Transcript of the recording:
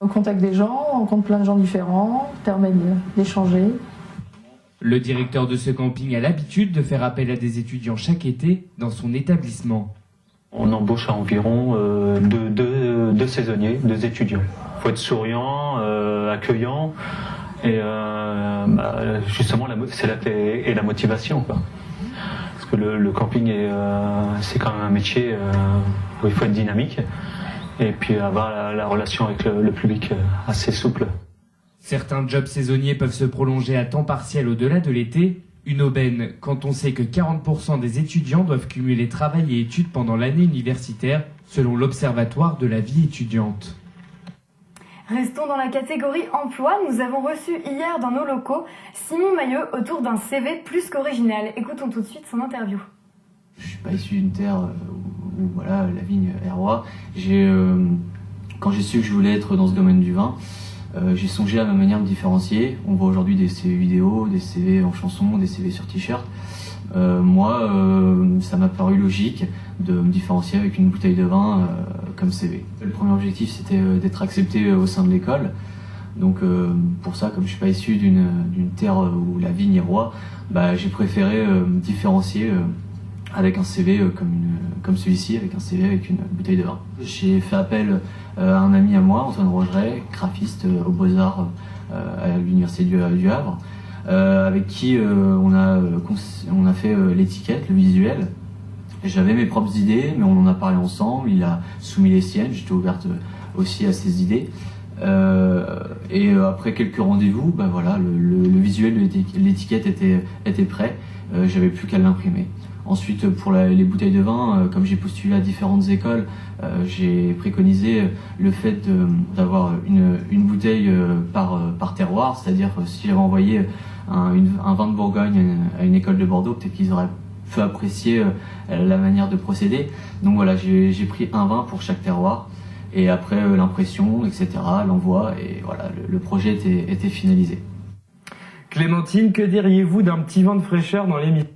Au contact des gens, on rencontre plein de gens différents, permet d'échanger. Le directeur de ce camping a l'habitude de faire appel à des étudiants chaque été dans son établissement. On embauche à environ deux saisonniers, 2 étudiants. Il faut être souriant, accueillant, et justement c'est la clé et la motivation, quoi. Parce que le camping c'est quand même un métier où il faut être dynamique et puis avoir la relation avec le public assez souple. Certains jobs saisonniers peuvent se prolonger à temps partiel au-delà de l'été. Une aubaine quand on sait que 40% des étudiants doivent cumuler travail et études pendant l'année universitaire, selon l'Observatoire de la vie étudiante. Restons dans la catégorie emploi. Nous avons reçu hier dans nos locaux Simon Maillot autour d'un CV plus qu'original. Écoutons tout de suite son interview. Je suis pas issu d'une terre où voilà, la vigne est roi. Quand j'ai su que je voulais être dans ce domaine du vin, j'ai songé à ma manière de me différencier. On voit aujourd'hui des CV vidéo, des CV en chanson, des CV sur t-shirt. Moi, ça m'a paru logique de me différencier avec une bouteille de vin comme CV. Le premier objectif, c'était d'être accepté au sein de l'école. Donc pour ça, comme je suis pas issu d'une terre où la vigne est roi, j'ai préféré me différencier avec un CV comme celui-ci, avec un CV avec une bouteille de vin. J'ai fait appel à un ami à moi, Antoine Rogeret, graphiste aux Beaux-Arts à l'Université du Havre, avec qui on a fait l'étiquette, le visuel. J'avais mes propres idées, mais on en a parlé ensemble, il a soumis les siennes, j'étais ouverte aussi à ses idées. Et après quelques rendez-vous, voilà, le visuel de l'étiquette était prêt, j'avais plus qu'à l'imprimer. Ensuite, pour les bouteilles de vin, comme j'ai postulé à différentes écoles, j'ai préconisé le fait d'avoir une bouteille par terroir, c'est-à-dire si j'avais envoyé un vin de Bourgogne à une école de Bordeaux, peut-être qu'ils auraient pu apprécier la manière de procéder. Donc voilà, j'ai pris un vin pour chaque terroir, et après l'impression, etc., l'envoi, et voilà, le projet était finalisé. Clémentine, que diriez-vous d'un petit vin de fraîcheur dans l'émission ?